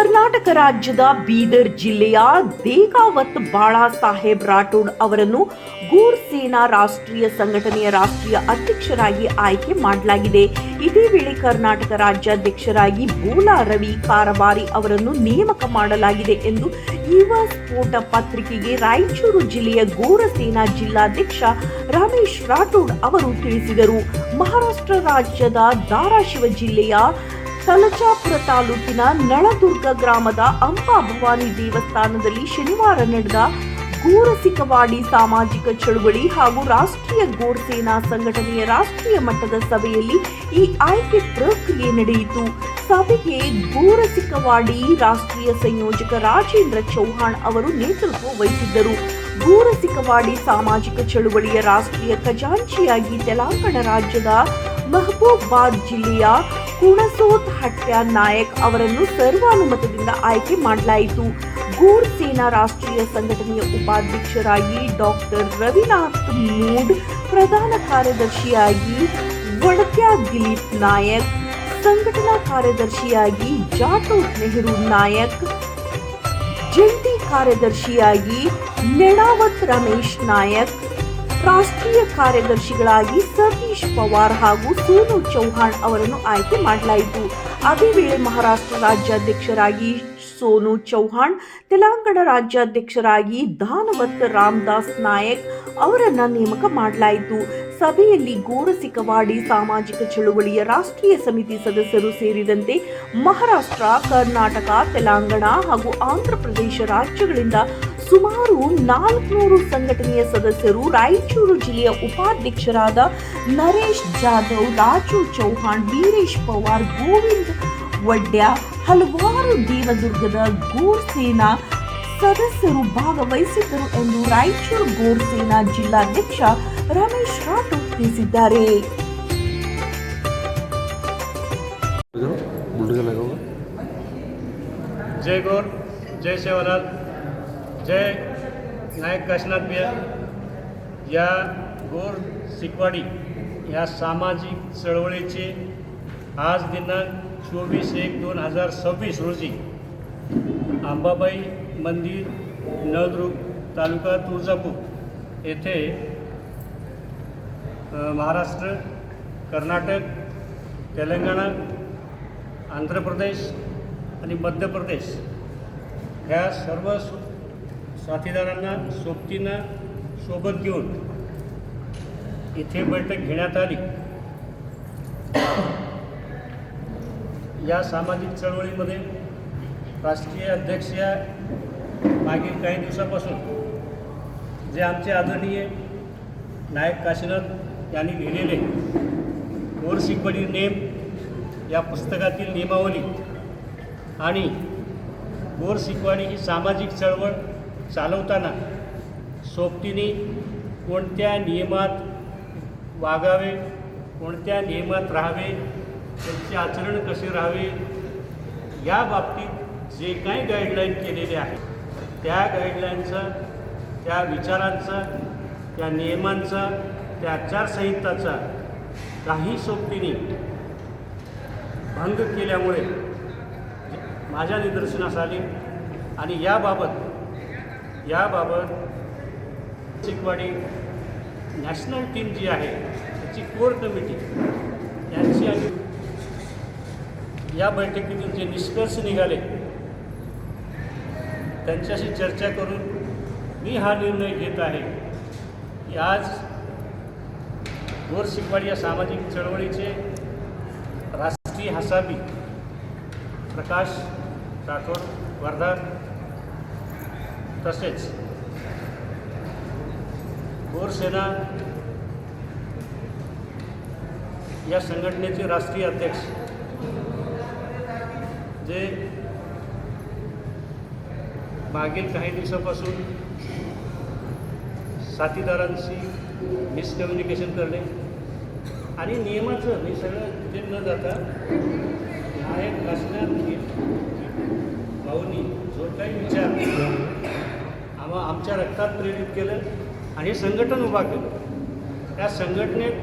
ಕರ್ನಾಟಕ ರಾಜ್ಯದ ಬೀದರ್ ಜಿಲ್ಲೆಯ ದೇಗಾವತ್ ಬಾಳಾಸಾಹೇಬ್ ರಾಠೋಡ್ ಅವರನ್ನು ಗೋರ್ ಸೇನಾ ರಾಷ್ಟ್ರೀಯ ಸಂಘಟನೆಯ ರಾಷ್ಟ್ರೀಯ ಅಧ್ಯಕ್ಷರಾಗಿ ಆಯ್ಕೆ ಮಾಡಲಾಗಿದೆ. ಇದೇ ವೇಳೆ ಕರ್ನಾಟಕ ರಾಜ್ಯಾಧ್ಯಕ್ಷರಾಗಿ ಬೋಲಾ ರವಿ ಕಾರಬಾರಿ ಅವರನ್ನು ನೇಮಕ ಮಾಡಲಾಗಿದೆ ಎಂದು ಯುವ ಸ್ಫೋಟ ಪತ್ರಿಕೆಗೆ ರಾಯಚೂರು ಜಿಲ್ಲೆಯ ಗೋರ ಸೇನಾ ಜಿಲ್ಲಾಧ್ಯಕ್ಷ ರಮೇಶ್ ರಾಠೋಡ್ ಅವರು ತಿಳಿಸಿದರು. ಮಹಾರಾಷ್ಟ್ರ ರಾಜ್ಯದ ಧಾರಾಶಿವ ಜಿಲ್ಲೆಯ ತಲಚಾಪುರ ತಾಲೂಕಿನ ನಳದುರ್ಗ ಗ್ರಾಮದ ಅಂಬಾ ಭವಾನಿ ದೇವಸ್ಥಾನದಲ್ಲಿ ಶನಿವಾರ ನಡೆದ ಗೋರಸಿಕವಾಡಿ ಸಾಮಾಜಿಕ ಚಳುವಳಿ ಹಾಗೂ ರಾಷ್ಟ್ರೀಯ ಗೋರ್ ಸೇನಾ ಸಂಘಟನೆಯ ರಾಷ್ಟ್ರೀಯ ಮಟ್ಟದ ಸಭೆಯಲ್ಲಿ ಈ ಆಯ್ಕೆ ಪ್ರಕ್ರಿಯೆ ನಡೆಯಿತು. ಸಭೆಗೆ ಗೋರಸಿಕವಾಡಿ ರಾಷ್ಟ್ರೀಯ ಸಂಯೋಜಕ ರಾಜೇಂದ್ರ ಚೌಹಾಣ್ ಅವರು ನೇತೃತ್ವ ವಹಿಸಿದ್ದರು. ಗೋರಸಿಕವಾಡಿ ಸಾಮಾಜಿಕ ಚಳುವಳಿಯ ರಾಷ್ಟ್ರೀಯ ಖಜಾಂಚಿಯಾಗಿ ತೆಲಂಗಾಣ ರಾಜ್ಯದ ಮಹಬೂಬಾದ್ ಜಿಲ್ಲೆಯ ಹುಣಸೋತ್ ಹಟ್ಯ ನಾಯಕ್ ಅವರನ್ನು ಸರ್ವಾನುಮತದಿಂದ ಆಯ್ಕೆ ಮಾಡಲಾಯಿತು. ಗೋರ್ ಸೇನಾ ರಾಷ್ಟ್ರೀಯ ಸಂಘಟನೆಯ ಉಪಾಧ್ಯಕ್ಷರಾಗಿ ಡಾಕ್ಟರ್ ರವಿನಾಥ್ ಮೂಡ್, ಪ್ರಧಾನ ಕಾರ್ಯದರ್ಶಿಯಾಗಿ ವಡಕ್ಯಾ ದಿಲೀಪ್ ನಾಯಕ್, ಸಂಘಟನಾ ಕಾರ್ಯದರ್ಶಿಯಾಗಿ ಜಾಟೋತ್ ನೆಹರು ನಾಯಕ್, ಜಂಟಿ ಕಾರ್ಯದರ್ಶಿಯಾಗಿ ನೆಡಾವತ್ ರಮೇಶ್ ನಾಯಕ್, ರಾಷ್ಟ್ರೀಯ ಕಾರ್ಯದರ್ಶಿಗಳಾಗಿ ಸತೀಶ್ ಪವಾರ್ ಹಾಗೂ ಸೋನು ಚೌಹಾಣ್ ಅವರನ್ನು ಆಯ್ಕೆ ಮಾಡಲಾಯಿತು. ಅದೇ ವೇಳೆ ಮಹಾರಾಷ್ಟ್ರ ರಾಜ್ಯಾಧ್ಯಕ್ಷರಾಗಿ ಸೋನು ಚೌಹಾಣ್, ತೆಲಂಗಾಣ ರಾಜ್ಯಾಧ್ಯಕ್ಷರಾಗಿ ಧಾನವತ್ ರಾಮದಾಸ್ ನಾಯಕ್ ಅವರನ್ನ ನೇಮಕ ಮಾಡಲಾಯಿತು. ಸಭೆಯಲ್ಲಿ ಗೋರಸಿಕವಾಡಿ ಸಾಮಾಜಿಕ ಚಳುವಳಿಯ ರಾಷ್ಟ್ರೀಯ ಸಮಿತಿ ಸದಸ್ಯರು ಸೇರಿದಂತೆ ಮಹಾರಾಷ್ಟ್ರ, ಕರ್ನಾಟಕ, ತೆಲಂಗಾಣ ಹಾಗೂ ಆಂಧ್ರಪ್ರದೇಶ ರಾಜ್ಯಗಳಿಂದ ಸುಮಾರು 400 ಸಂಘಟನೆಯ ಸದಸ್ಯರು, ರಾಯಚೂರು ಜಿಲ್ಲೆಯ ಉಪಾಧ್ಯಕ್ಷರಾದ ನರೇಶ್ ಜಾಧವ್, ರಾಜು ಚೌಹಾಣ್, ವೀರೇಶ್ ಪವಾರ್, ಗೋವಿಂದ್ ವಡ್ಯ, ಹಲವಾರು ದೇವದುರ್ಗದ ಗೋರ್ ಸೇನಾ ಸದಸ್ಯರು ಭಾಗವಹಿಸಿದ್ದರು ಎಂದು ರಾಯಚೂರು ಗೋರ್ ಸೇನಾ ಜಿಲ್ಲಾಧ್ಯಕ್ಷ ರಮೇಶ್ ರಾಠೋಡ್ ತಿಳಿಸಿದ್ದಾರೆ. जय गौर, जय सेवालाल, जय नायक काशीनाथ भैया. या गोर सिकवाडी या सामाजिक चळवळीचे आज दिनांक 24/1/2026 रोजी अंबाबाई मंदिर, नळदुर्ग तालुका तुळजापूर येथे महाराष्ट्र, कर्नाटक, तेलंगणा, आंध्र प्रदेश आणि मध्य प्रदेश ह्या सर्व साथीदारांना सोबतीनं सोबत घेऊन इथे बैठक घेण्यात आली. या सामाजिक चळवळीमध्ये राष्ट्रीय अध्यक्ष या मागील काही दिवसापासून जे आमचे आदरणीय नायक काशीनाथ यांनी लिहिलेले गोर सिकवाडी नेम या पुस्तकातील नियमावली आणि गोर सिकवाडी ही सामाजिक चळवळ चालवताना सोबतीने कोणत्या नियमात वागावे, कोणत्या नियमात राहावे, त्यांचे आचरण कसे राहावे या बाबतीत जे काही गाईडलाईन केलेले आहे त्या गाईडलाईनचा, त्या विचारांचा, त्या नियमांचा, त्या आचारसंहिताचा काही सोबतीने भंग केल्यामुळे माझ्या निदर्शनास आले आणि याबाबत सिकवाडी नॅशनल टीम जी आहे त्याची कोर कमिटी यांची आणि या बैठकीतून जे निष्कर्ष निघाले त्यांच्याशी चर्चा करून मी हा निर्णय घेत आहे की आज गोर सिकवाडी या सामाजिक चळवळीचे राष्ट्रीय हसाबी प्रकाश राठोड वर्धा तसेच गोर सेना या संघटनेचे राष्ट्रीय अध्यक्ष जे मागील काही दिवसापासून साथीदारांशी मिसकम्युनिकेशन करणे आणि नियमाचं हे सगळं ते न जाता नायक काशीनाथ भाऊनी जो काही विचार आमच्या रक्तात प्रेरित केलं आणि हे संघटन उभा केलं. त्या संघटनेत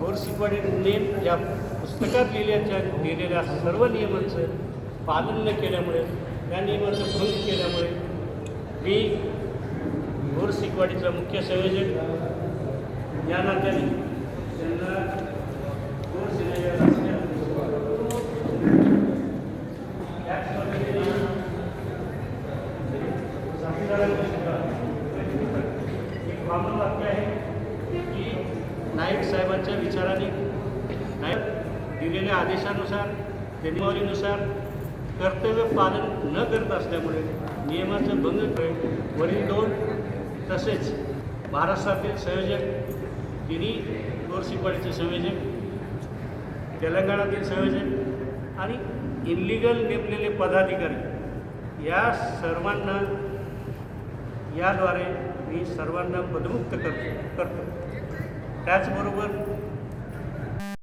गोर सिकवाडी नेम या पुस्तकात लिहिलेल्या सर्व नियमांचं पालन न केल्यामुळे या नियमाचं भंग केल्यामुळे मी घोरसिकवाडीचा मुख्य संयोजक या नात्याने त्यांना घोरसेनेच्या राष्ट्रीय याच पद्धतीने साथीदारांनी सुद्धा एक कॉमन वाक्य आहे की नाईक साहेबांच्या विचाराने नाईक दिलेल्या आदेशानुसार नियमावलीनुसार कर्तव्य पालन न करत असल्यामुळे नियमाचं भंग करेल वरील 2 तसेच महाराष्ट्रातील संयोजक तिन्ही घोरसिकवाडीचे संयोजक तेलंगणातील संयोजक आणि इनलिगल नेमलेले पदाधिकारी या सर्वांना याद्वारे मी सर्वांना पदमुक्त करतो त्याचबरोबर